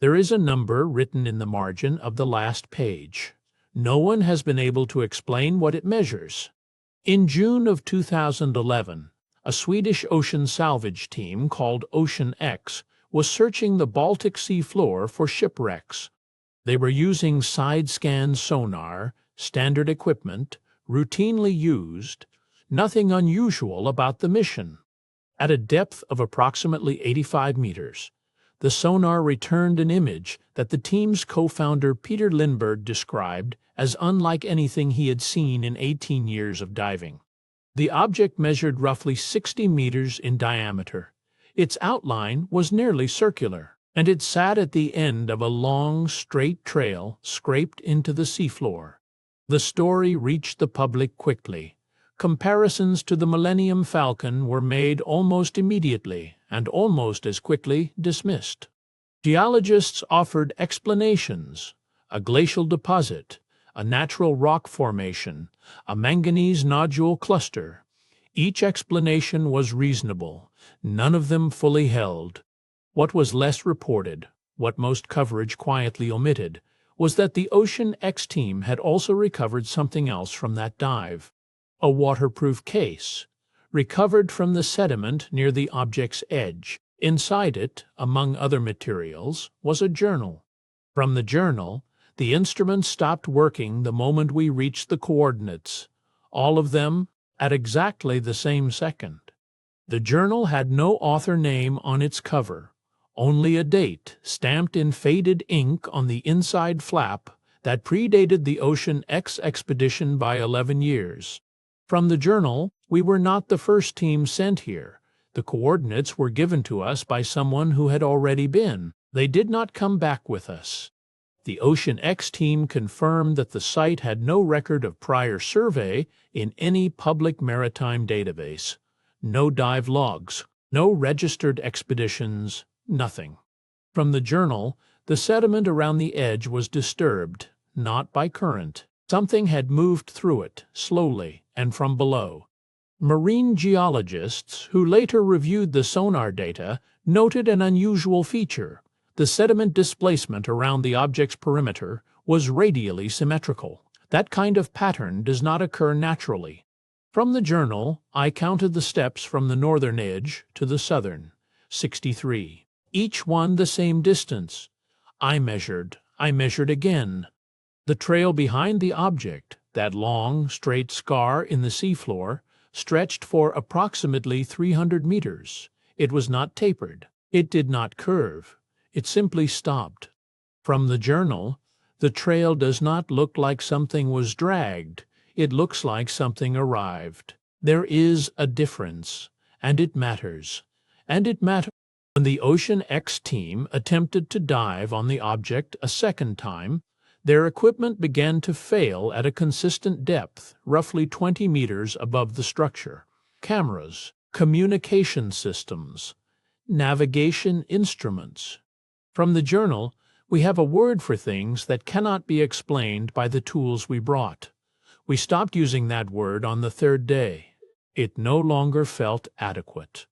There is a number written in the margin of the last page. No one has been able to explain what it measures. In June of 2011, a Swedish ocean salvage team called Ocean X was searching the Baltic Sea floor for shipwrecks. They were using side-scan sonar, standard equipment, routinely used, nothing unusual about the mission. At a depth of approximately 85 meters, the sonar returned an image that the team's co-founder Peter Lindberg described as unlike anything he had seen in 18 years of diving. The object measured roughly 60 meters in diameter. Its outline was nearly circular, and it sat at the end of a long, straight trail scraped into the seafloor. The story reached the public quickly. Comparisons to the Millennium Falcon were made almost immediately and almost as quickly dismissed. Geologists offered explanations: a glacial deposit, a natural rock formation, a manganese nodule cluster. Each explanation was reasonable, none of them fully held. What was less reported, what most coverage quietly omitted, was that the Ocean X team had also recovered something else from that dive. A waterproof case, recovered from the sediment near the object's edge. Inside it, among other materials, was a journal. From the journal, the instrument stopped working the moment we reached the coordinates, all of them at exactly the same second. The journal had no author name on its cover, only a date stamped in faded ink on the inside flap that predated the Ocean X expedition by 11 years. From the journal, we were not the first team sent here. The coordinates were given to us by someone who had already been. They did not come back with us. The Ocean X team confirmed that the site had no record of prior survey in any public maritime database. No dive logs, no registered expeditions, nothing. From the journal, the sediment around the edge was disturbed, not by current. Something had moved through it, slowly, and from below. Marine geologists, who later reviewed the sonar data, noted an unusual feature. The sediment displacement around the object's perimeter was radially symmetrical. That kind of pattern does not occur naturally. From the journal, I counted the steps from the northern edge to the southern, 63. Each one the same distance. I measured again. The trail behind the object, that long, straight scar in the seafloor, stretched for approximately 300 meters. It was not tapered. It did not curve. It simply stopped. From the journal, the trail does not look like something was dragged. It looks like something arrived. There is a difference, and it matters. And it matters. When the Ocean X team attempted to dive on the object a second time, their equipment began to fail at a consistent depth, roughly 20 meters above the structure. Cameras, communication systems, navigation instruments. From the journal, we have a word for things that cannot be explained by the tools we brought. We stopped using that word on the third day. It no longer felt adequate.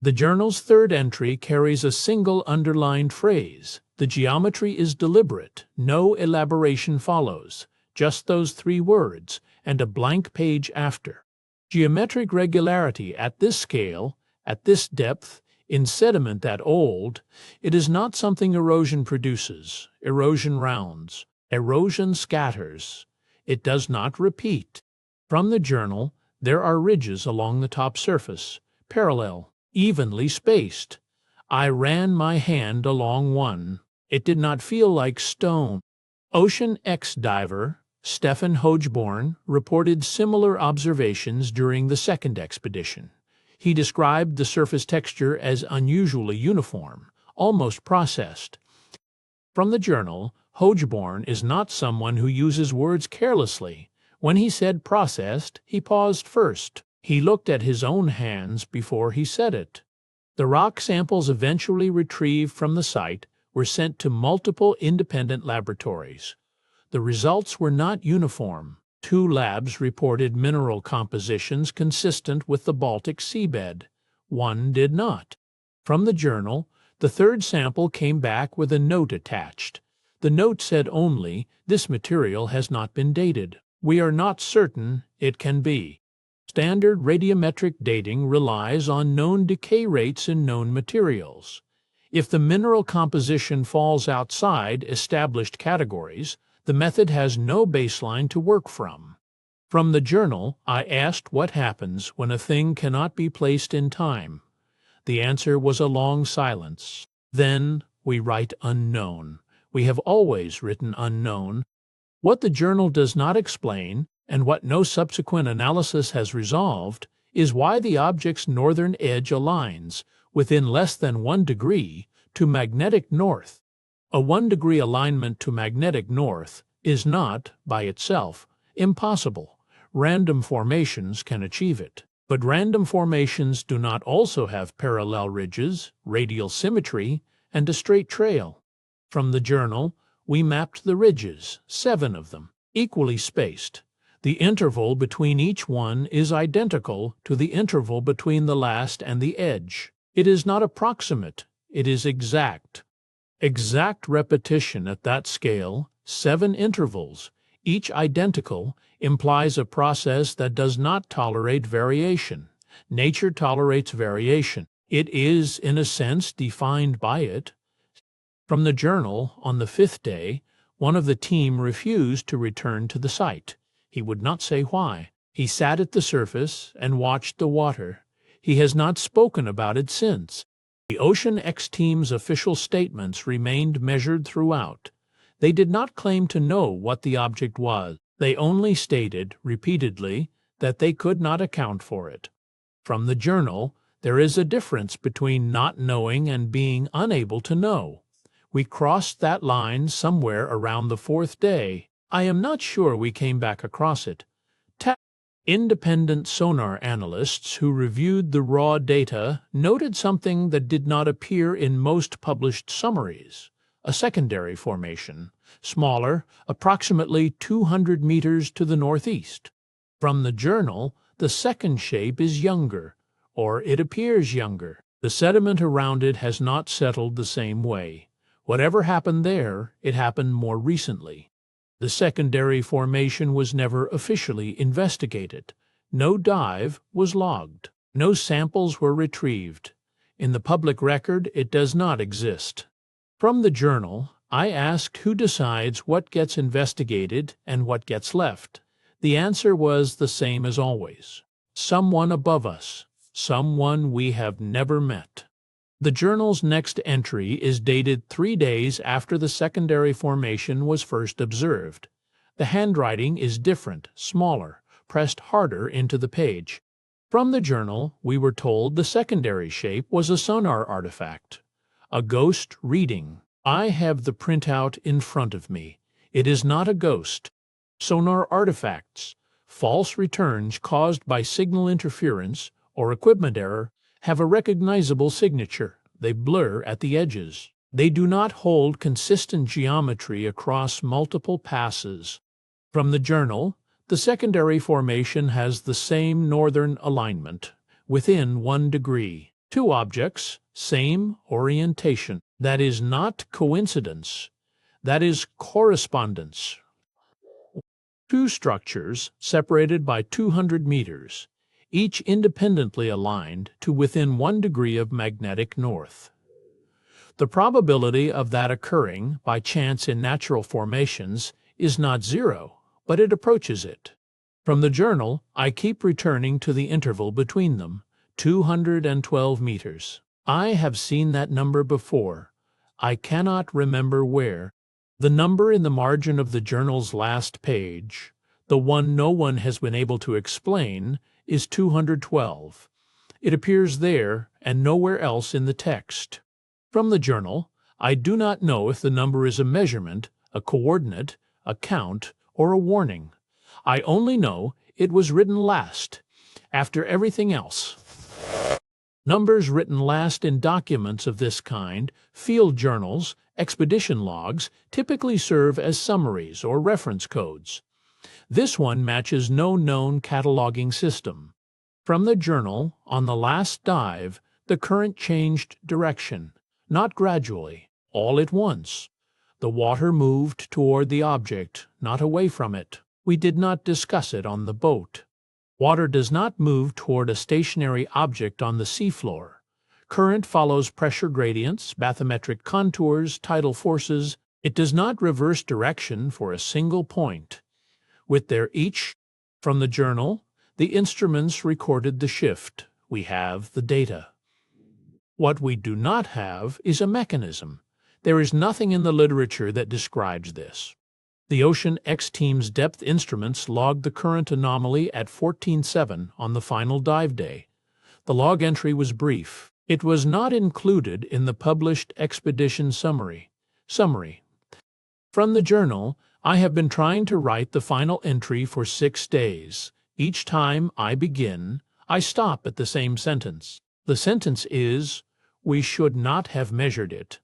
The journal's third entry carries a single underlined phrase. The geometry is deliberate, no elaboration follows, just those 3 words, and a blank page after. Geometric regularity at this scale, at this depth, in sediment that old, it is not something erosion produces. Erosion rounds. Erosion scatters. It does not repeat. From the journal, there are ridges along the top surface, parallel, evenly spaced. I ran my hand along one. It did not feel like stone. Ocean X diver Stefan Hogeborn reported similar observations during the second expedition. He described the surface texture as unusually uniform, almost processed. From the journal, Hogeborn is not someone who uses words carelessly. When he said processed, he paused first. He looked at his own hands before he said it. The rock samples eventually retrieved from the site were sent to multiple independent laboratories. The results were not uniform. 2 labs reported mineral compositions consistent with the Baltic seabed. 1 did not. From the journal, The third sample came back with a note attached. The note said only, "This material has not been dated. We are not certain it can be." Standard radiometric dating relies on known decay rates in known materials. If the mineral composition falls outside established categories, the method has no baseline to work from. From the journal, I asked what happens when a thing cannot be placed in time. The answer was a long silence. Then we write unknown. We have always written unknown. What the journal does not explain, and what no subsequent analysis has resolved, is why the object's northern edge aligns, within less than 1 degree, to magnetic north. A 1-degree alignment to magnetic north is not, by itself, impossible. Random formations can achieve it. But random formations do not also have parallel ridges, radial symmetry, and a straight trail. From the journal, we mapped the ridges, 7 of them, equally spaced. The interval between each one is identical to the interval between the last and the edge. It is not approximate, it is exact. Exact repetition at that scale, 7 intervals, each identical, implies a process that does not tolerate variation. Nature tolerates variation. It is, in a sense, defined by it. From the journal, on the 5th day, one of the team refused to return to the site. He would not say why. He sat at the surface and watched the water. He has not spoken about it since. The Ocean X team's official statements remained measured throughout. They did not claim to know what the object was. They only stated, repeatedly, that they could not account for it. From the journal, there is a difference between not knowing and being unable to know. We crossed that line somewhere around the 4th day. I am not sure we came back across it. Independent sonar analysts who reviewed the raw data noted something that did not appear in most published summaries. A secondary formation, smaller, approximately 200 meters to the northeast. From the journal, the second shape is younger, or it appears younger. The sediment around it has not settled the same way. Whatever happened there, it happened more recently. The secondary formation was never officially investigated. No dive was logged. No samples were retrieved. In the public record, it does not exist. From the journal, I asked who decides what gets investigated and what gets left. The answer was the same as always. Someone above us. Someone we have never met. The journal's next entry is dated 3 days after the secondary formation was first observed. The handwriting is different, smaller, pressed harder into the page. From the journal, we were told the secondary shape was a sonar artifact. A ghost reading. I have the printout in front of me. It is not a ghost. Sonar artifacts, false returns caused by signal interference or equipment error, have a recognizable signature. They blur at the edges. They do not hold consistent geometry across multiple passes. From the journal, the secondary formation has the same northern alignment, within 1 degree. 2 objects, same orientation. That is not coincidence. That is correspondence. 2 structures separated by 200 meters, each independently aligned to within 1 degree of magnetic north. The probability of that occurring by chance in natural formations is not 0, but it approaches it. From the journal, I keep returning to the interval between them, 212 meters. I have seen that number before. I cannot remember where. The number in the margin of the journal's last page, the one no one has been able to explain, is 212. It appears there and nowhere else in the text. From the journal, I do not know if the number is a measurement, a coordinate, a count, or a warning. I only know it was written last, after everything else. Numbers written last in documents of this kind, field journals, expedition logs, typically serve as summaries or reference codes. This one matches no known cataloging system. From the journal, on the last dive, the current changed direction. not gradually, all at once. The water moved toward the object, not away from it. We did not discuss it on the boat. Water does not move toward a stationary object on the seafloor. Current follows pressure gradients, bathymetric contours, tidal forces. It does not reverse direction for a single point. With their each, from the journal, the instruments recorded the shift. We have the data. What we do not have is a mechanism. There is nothing in the literature that describes this. The Ocean X team's depth instruments logged the current anomaly at 14.7 on the final dive day. The log entry was brief. It was not included in the published expedition summary. From the journal, I have been trying to write the final entry for 6 days. Each time I begin, I stop at the same sentence. The sentence is, "We should not have measured it."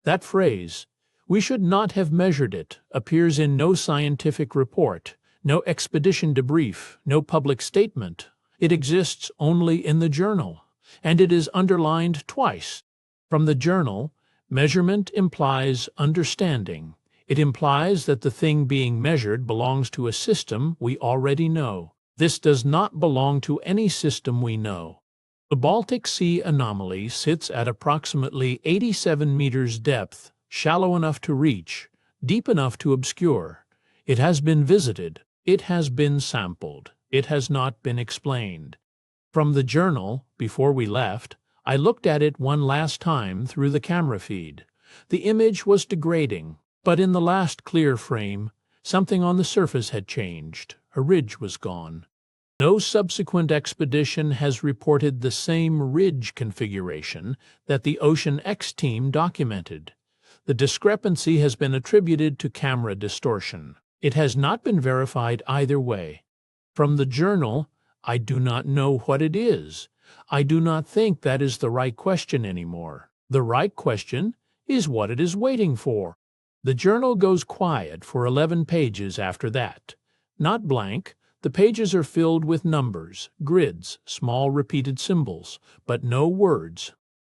That phrase, "we should not have measured it," appears in no scientific report, no expedition debrief, no public statement. It exists only in the journal, and it is underlined twice. From the journal, measurement implies understanding. It implies that the thing being measured belongs to a system we already know. This does not belong to any system we know. The Baltic Sea anomaly sits at approximately 87 meters depth, shallow enough to reach, deep enough to obscure. It has been visited. It has been sampled. It has not been explained. From the journal, before we left, I looked at it one last time through the camera feed. The image was degrading, but in the last clear frame, something on the surface had changed. A ridge was gone. No subsequent expedition has reported the same ridge configuration that the Ocean X team documented. The discrepancy has been attributed to camera distortion. It has not been verified either way. From the journal, I do not know what it is. I do not think that is the right question anymore. The right question is what it is waiting for. The journal goes quiet for 11 pages after that. Not blank, the pages are filled with numbers, grids, small repeated symbols, but no words.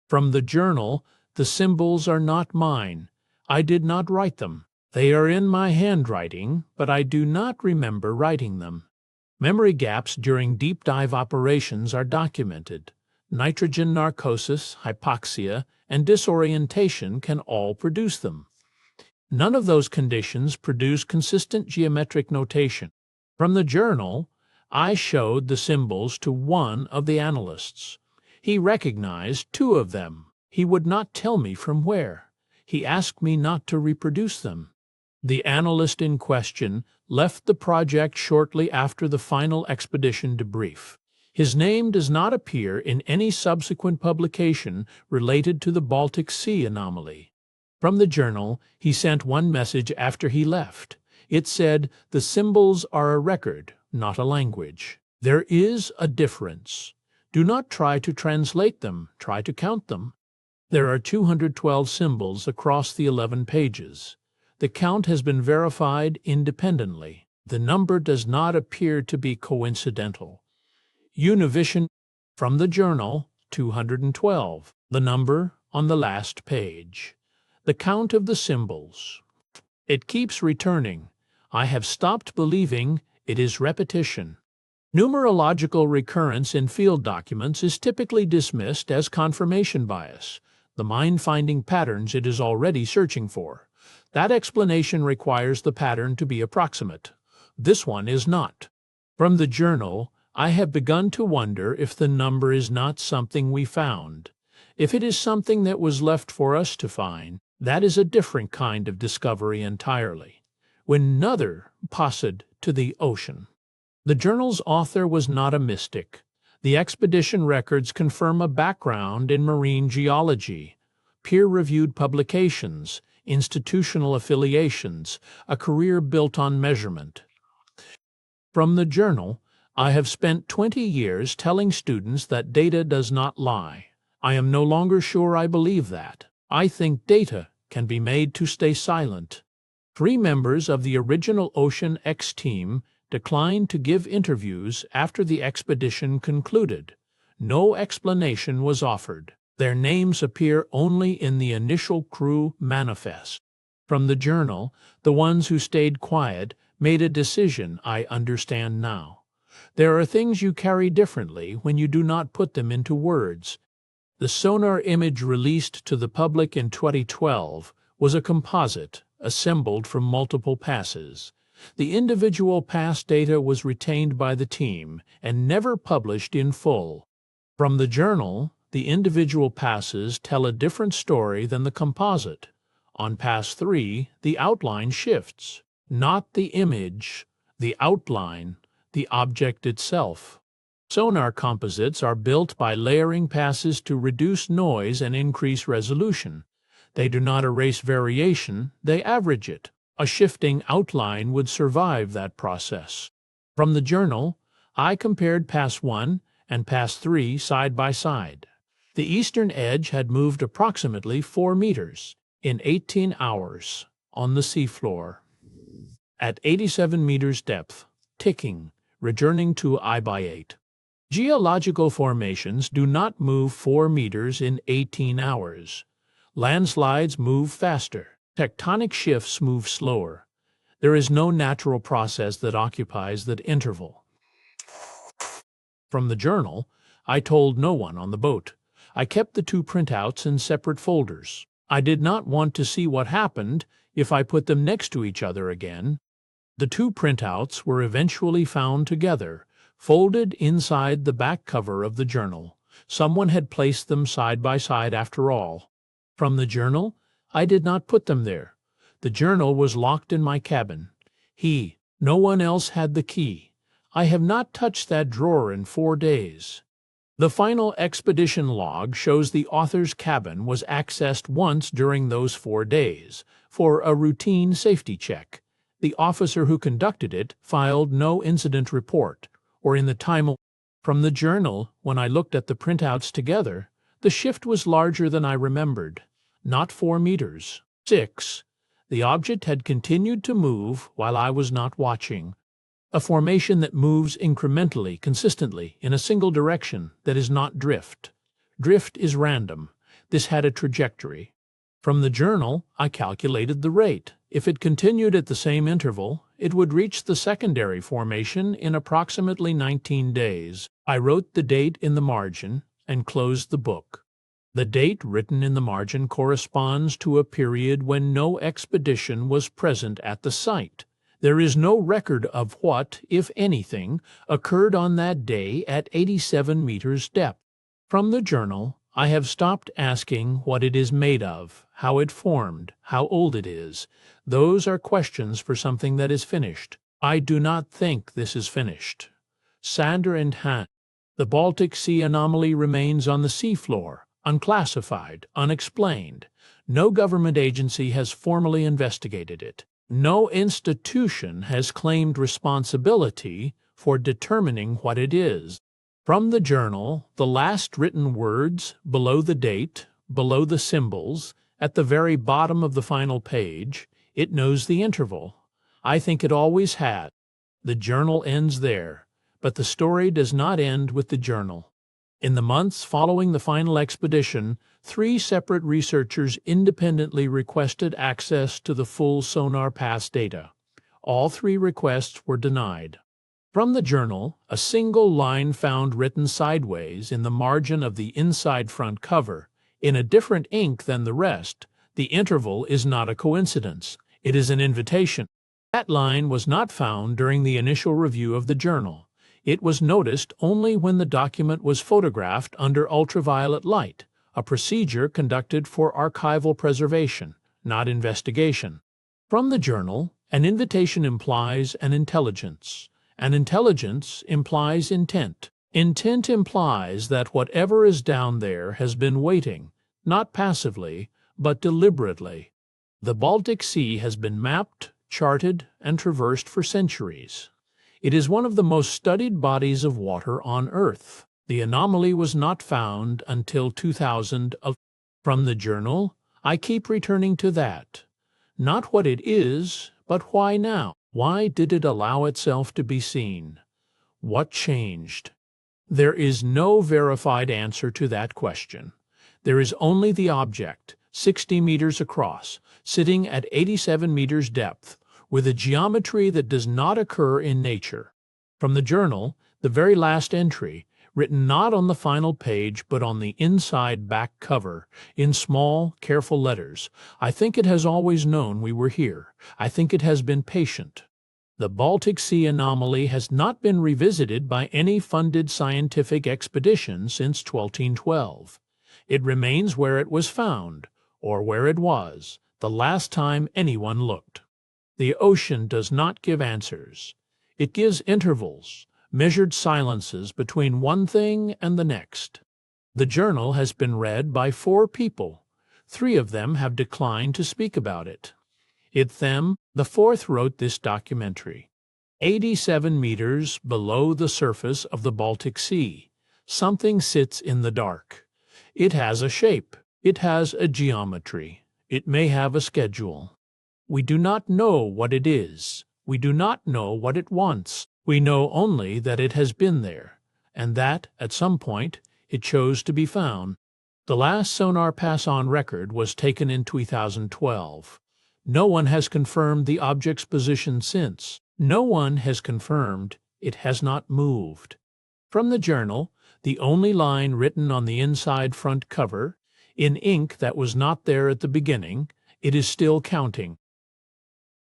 From the journal, the symbols are not mine. I did not write them. They are in my handwriting, but I do not remember writing them. Memory gaps during deep dive operations are documented. Nitrogen narcosis, hypoxia, and disorientation can all produce them. None of those conditions produce consistent geometric notation. From the journal, I showed the symbols to one of the analysts. He recognized 2 of them. He would not tell me from where. He asked me not to reproduce them. The analyst in question left the project shortly after the final expedition debrief. His name does not appear in any subsequent publication related to the Baltic Sea anomaly. From the journal, he sent one message after he left. It said, "The symbols are a record, not a language. There is a difference. Do not try to translate them, try to count them." There are 212 symbols across the 11 pages. The count has been verified independently. The number does not appear to be coincidental. Univision from the journal, 212. The number on the last page. The count of the symbols. It keeps returning. I have stopped believing it is repetition. Numerological recurrence in field documents is typically dismissed as confirmation bias, the mind finding patterns it is already searching for. That explanation requires the pattern to be approximate. This one is not. From the journal, I have begun to wonder if the number is not something we found. If it is something that was left for us to find, that is a different kind of discovery entirely. When another passed to the ocean. The journal's author was not a mystic. The expedition records confirm a background in marine geology, peer-reviewed publications, institutional affiliations, a career built on measurement. From the journal, I have spent 20 years telling students that data does not lie. I am no longer sure I believe that. I think data can be made to stay silent. 3 members of the original Ocean X team declined to give interviews after the expedition concluded. No explanation was offered. Their names appear only in the initial crew manifest. From the journal, the ones who stayed quiet made a decision I understand now. There are things you carry differently when you do not put them into words. The sonar image released to the public in 2012 was a composite assembled from multiple passes. The individual pass data was retained by the team and never published in full. From the journal, the individual passes tell a different story than the composite. On pass 3, the outline shifts, not the image, the outline, the object itself. Sonar composites are built by layering passes to reduce noise and increase resolution. They do not erase variation, they average it. A shifting outline would survive that process. From the journal, I compared pass 1 and pass 3 side by side. The eastern edge had moved approximately 4 meters in 18 hours on the seafloor. At 87 meters depth, ticking, returning to I/8. Geological formations do not move 4 meters in 18 hours. Landslides move faster. Tectonic shifts move slower. There is no natural process that occupies that interval. From the journal, I told no one on the boat. I kept the 2 printouts in separate folders. I did not want to see what happened if I put them next to each other again. The 2 printouts were eventually found together, folded inside the back cover of the journal. Someone had placed them side by side after all. From the journal, I did not put them there. The journal was locked in my cabin. No one else had the key. I have not touched that drawer in 4 days. The final expedition log shows the author's cabin was accessed once during those 4 days, for a routine safety check. The officer who conducted it filed no incident report, or in the time. From the journal, when I looked at the printouts together, the shift was larger than I remembered, not 4 meters. 6. The object had continued to move while I was not watching. A formation that moves incrementally, consistently, in a single direction, that is not drift. Drift is random. This had a trajectory. From the journal, I calculated the rate. If it continued at the same interval, it would reach the secondary formation in approximately 19 days. I wrote the date in the margin and closed the book. The date written in the margin corresponds to a period when no expedition was present at the site. There is no record of what, if anything, occurred on that day at 87 meters depth. From the journal, I have stopped asking what it is made of, how it formed, how old it is. Those are questions for something that is finished. I do not think this is finished. Sander and Han. The Baltic Sea anomaly remains on the seafloor, unclassified, unexplained. No government agency has formally investigated it. No institution has claimed responsibility for determining what it is. From the journal, the last written words, below the date, below the symbols, at the very bottom of the final page, it knows the interval. I think it always had. The journal ends there, but the story does not end with the journal. In the months following the final expedition, 3 separate researchers independently requested access to the full sonar pass data. All 3 requests were denied. From the journal, a single line found written sideways in the margin of the inside front cover, in a different ink than the rest. The interval is not a coincidence. It is an invitation. That line was not found during the initial review of the journal. It was noticed only when the document was photographed under ultraviolet light, a procedure conducted for archival preservation, not investigation. From the journal, an invitation implies an intelligence. An intelligence implies intent. Intent implies that whatever is down there has been waiting, not passively, but deliberately. The Baltic Sea has been mapped, charted, and traversed for centuries. It is one of the most studied bodies of water on Earth. The anomaly was not found until 2000. From the journal, I keep returning to that. Not what it is, but why now? Why did it allow itself to be seen? What changed? There is no verified answer to that question. There is only the object, 60 meters across, sitting at 87 meters depth, with a geometry that does not occur in nature. From the journal, the very last entry, written not on the final page but on the inside back cover, in small, careful letters, I think it has always known we were here. I think it has been patient. The Baltic Sea anomaly has not been revisited by any funded scientific expedition since 1212. It remains where it was found, or where it was, the last time anyone looked. The ocean does not give answers. It gives intervals, measured silences between one thing and the next. The journal has been read by 4 people. 3 of them have declined to speak about it. The 4th wrote this documentary. 87 meters below the surface of the Baltic Sea, something sits in the dark. It has a shape. It has a geometry. It may have a schedule. We do not know what it is. We do not know what it wants. We know only that it has been there, and that, at some point, it chose to be found. The last sonar pass on record was taken in 2012. No one has confirmed the object's position since. No one has confirmed it has not moved. From the journal, the only line written on the inside front cover, in ink that was not there at the beginning, it is still counting.